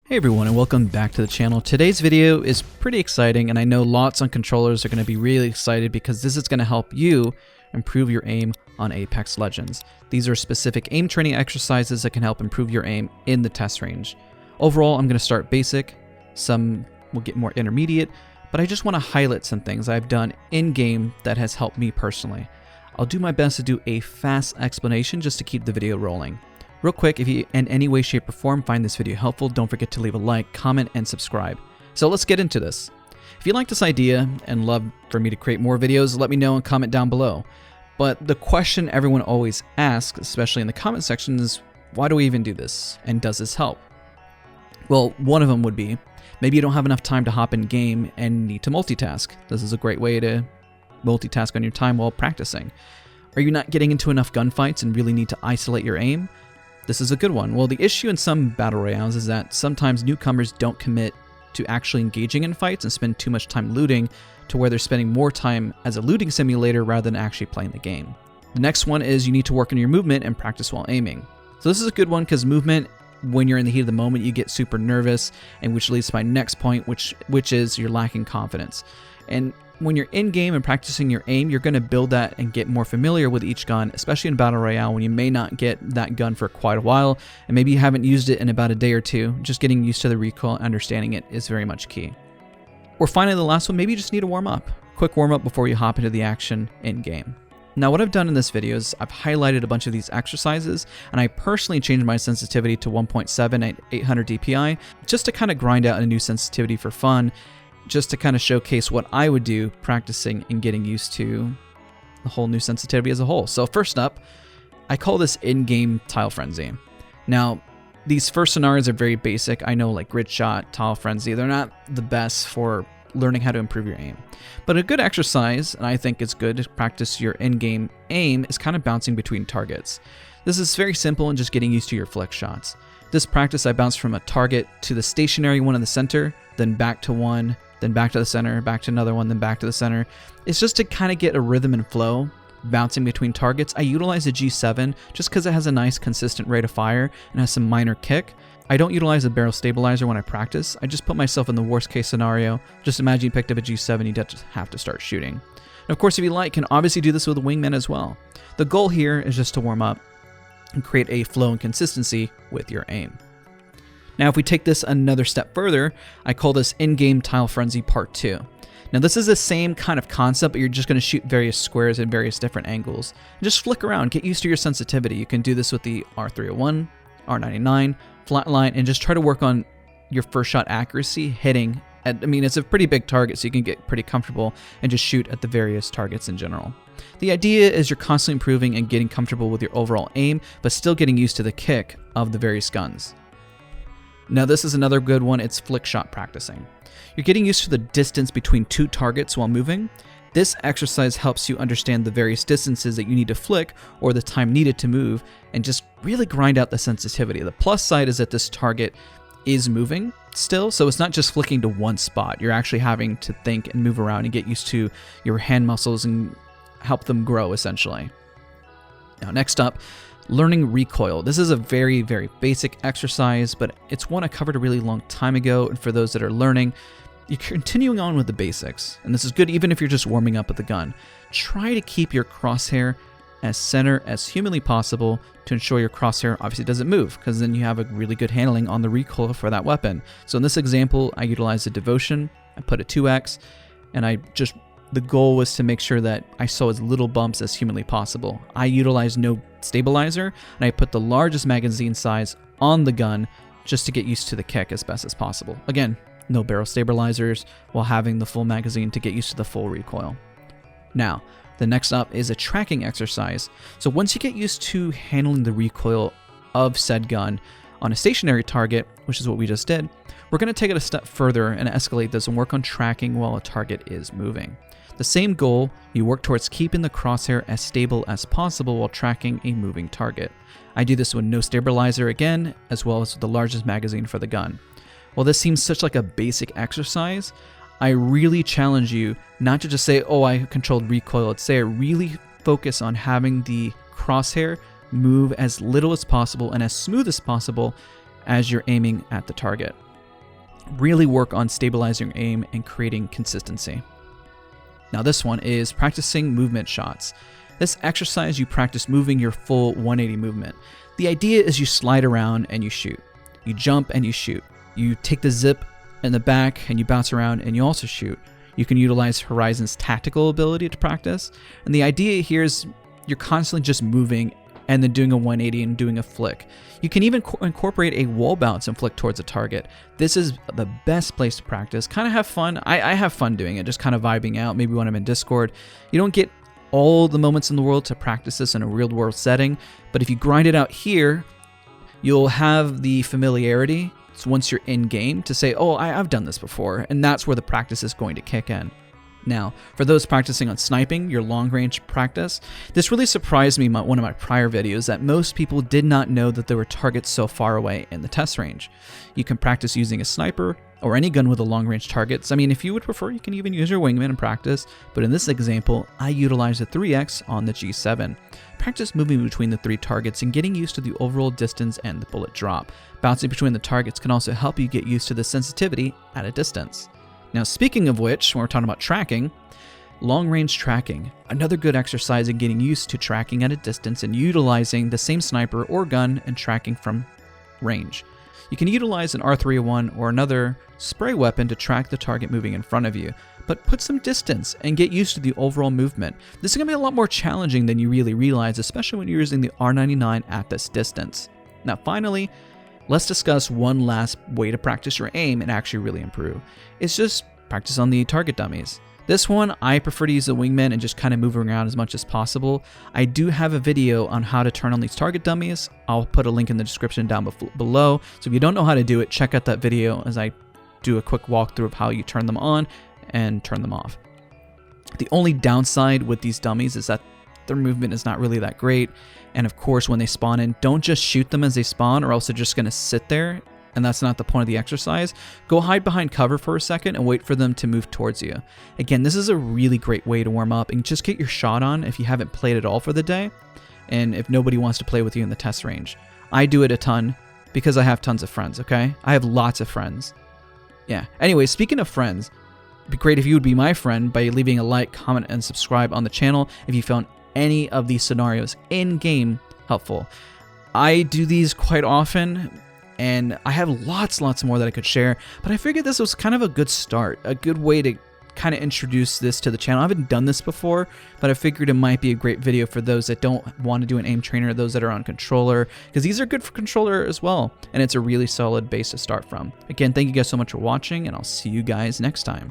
Hey everyone, and welcome back to the channel. Today's video is pretty exciting, and I know lots on controllers are going to be really excited because this is going to help you improve your aim on Apex Legends. These are specific aim training exercises that can help improve your aim in the test range. Overall, I'm going to start basic, some will get more intermediate, but I just want to highlight some things I've done in-game that has helped me personally. I'll do my best to do a fast explanation just to keep the video rolling. Real quick, if you in any way, shape, or form find this video helpful, don't forget to leave a like, comment, and subscribe. So let's get into this. If you like this idea and love for me to create more videos, let me know and comment down below. But the question everyone always asks, especially in the comment section, is why do we even do this? And does this help? Well, one of them would be, maybe you don't have enough time to hop in game and need to multitask. This is a great way to multitask on your time while practicing. Are you not getting into enough gunfights and really need to isolate your aim? This is a good one. Well, the issue in some battle royales is that sometimes newcomers don't commit to actually engaging in fights and spend too much time looting to where they're spending more time as a looting simulator rather than actually playing the game. The next one is you need to work on your movement and practice while aiming. So this is a good one because movement, when you're in the heat of the moment, you get super nervous, and which leads to my next point, which is you're lacking confidence. And when you're in game and practicing your aim, you're going to build that and get more familiar with each gun, especially in Battle Royale when you may not get that gun for quite a while, and maybe you haven't used it in about a day or two. Just getting used to the recoil and understanding it is very much key. Or finally, the last one, maybe you just need to warm up. Quick warm up before you hop into the action in game. Now, what I've done in this video is I've highlighted a bunch of these exercises, and I personally changed my sensitivity to 1.7 at 800 DPI just to kind of grind out a new sensitivity for fun, just to kind of showcase what I would do practicing and getting used to the whole new sensitivity as a whole. So first up, I call this in-game tile frenzy. Now, these first scenarios are very basic. I know, like grid shot, tile frenzy, they're not the best for learning how to improve your aim. But a good exercise, and I think it's good to practice your in-game aim, is kind of bouncing between targets. This is very simple and just getting used to your flick shots. This practice, I bounce from a target to the stationary one in the center, then back to one, then back to the center, back to another one, then back to the center. It's just to kind of get a rhythm and flow, bouncing between targets. I utilize the G7 just because it has a nice consistent rate of fire and has some minor kick. I don't utilize a barrel stabilizer when I practice. I just put myself in the worst case scenario. Just imagine you picked up a G7, you'd just have to start shooting. And of course, if you like, you can obviously do this with a wingman as well. The goal here is just to warm up and create a flow and consistency with your aim. Now, if we take this another step further, I call this in-game tile frenzy part 2. Now, this is the same kind of concept, but you're just going to shoot various squares in various different angles. And just flick around, get used to your sensitivity. You can do this with the R301, R99, flatline, and just try to work on your first shot accuracy, hitting. I mean, it's a pretty big target, so you can get pretty comfortable and just shoot at the various targets in general. The idea is you're constantly improving and getting comfortable with your overall aim, but still getting used to the kick of the various guns. Now, this is another good one. It's flick shot practicing. You're getting used to the distance between two targets while moving. This exercise helps you understand the various distances that you need to flick or the time needed to move and just really grind out the sensitivity. The plus side is that this target is moving still, so it's not just flicking to one spot. You're actually having to think and move around and get used to your hand muscles and help them grow, essentially. Now, next up, learning recoil. This is a very, very basic exercise, but it's one I covered a really long time ago. And for those that are learning, you're continuing on with the basics. And this is good even if you're just warming up with the gun. Try to keep your crosshair as center as humanly possible to ensure your crosshair obviously doesn't move, because then you have a really good handling on the recoil for that weapon. So in this example, I utilized a devotion. I put a 2x, and the goal was to make sure that I saw as little bumps as humanly possible. I utilized no stabilizer, and I put the largest magazine size on the gun just to get used to the kick as best as possible. Again, no barrel stabilizers while having the full magazine to get used to the full recoil. Now, the next up is a tracking exercise. So once you get used to handling the recoil of said gun on a stationary target, which is what we just did, we're going to take it a step further and escalate this and work on tracking while a target is moving. The same goal, you work towards keeping the crosshair as stable as possible while tracking a moving target. I do this with no stabilizer again, as well as with the largest magazine for the gun. While this seems such like a basic exercise, I really challenge you not to just say, oh, I controlled recoil. Let's say I really focus on having the crosshair move as little as possible and as smooth as possible as you're aiming at the target. really work on stabilizing your aim and creating consistency. Now this one is practicing movement shots. This exercise, you practice moving your full 180 movement. The idea is you slide around and you shoot. You jump and you shoot. You take the zip in the back and you bounce around and you also shoot. You can utilize Horizon's tactical ability to practice. And the idea here is you're constantly just moving and then doing a 180 and doing a flick. You can even incorporate a wall bounce and flick towards a target. This is the best place to practice. Kind of have fun. I have fun doing it, just kind of vibing out, maybe when I'm in Discord. You don't get all the moments in the world to practice this in a real world setting, but if you grind it out here, you'll have the familiarity. So once you're in game to say, oh, I've done this before, and that's where the practice is going to kick in. Now, for those practicing on sniping, your long range practice, this really surprised me in one of my prior videos that most people did not know that there were targets so far away in the test range. You can practice using a sniper or any gun with a long range targets. I mean, if you would prefer, you can even use your wingman in practice, but in this example, I utilized the 3X on the G7. Practice moving between the 3 targets and getting used to the overall distance and the bullet drop. Bouncing between the targets can also help you get used to the sensitivity at a distance. Now, speaking of which, when we're talking about tracking, long-range tracking, another good exercise in getting used to tracking at a distance and utilizing the same sniper or gun and tracking from range. You can utilize an R301 or another spray weapon to track the target moving in front of you, but put some distance and get used to the overall movement. This is going to be a lot more challenging than you really realize, especially when you're using the R99 at this distance. Now, finally, let's discuss one last way to practice your aim and actually really improve. It's just practice on the target dummies. This one, I prefer to use the wingman and just kind of move around as much as possible. I do have a video on how to turn on these target dummies. I'll put a link in the description down below. So if you don't know how to do it, check out that video as I do a quick walkthrough of how you turn them on and turn them off. The only downside with these dummies is that their movement is not really that great. And of course, when they spawn in, don't just shoot them as they spawn or else they're just going to sit there. And that's not the point of the exercise. Go hide behind cover for a second and wait for them to move towards you. Again, this is a really great way to warm up and just get your shot on if you haven't played at all for the day. And if nobody wants to play with you in the test range. I do it a ton because I have tons of friends, okay? I have lots of friends. Yeah. Anyway, speaking of friends, it'd be great if you would be my friend by leaving a like, comment, and subscribe on the channel if you found any of these scenarios in-game helpful. I do these quite often, and I have lots more that I could share, but I figured this was kind of a good start, a good way to kind of introduce this to the channel. I haven't done this before, but I figured it might be a great video for those that don't want to do an aim trainer, those that are on controller, because these are good for controller as well, and it's a really solid base to start from. Again, thank you guys so much for watching, and I'll see you guys next time.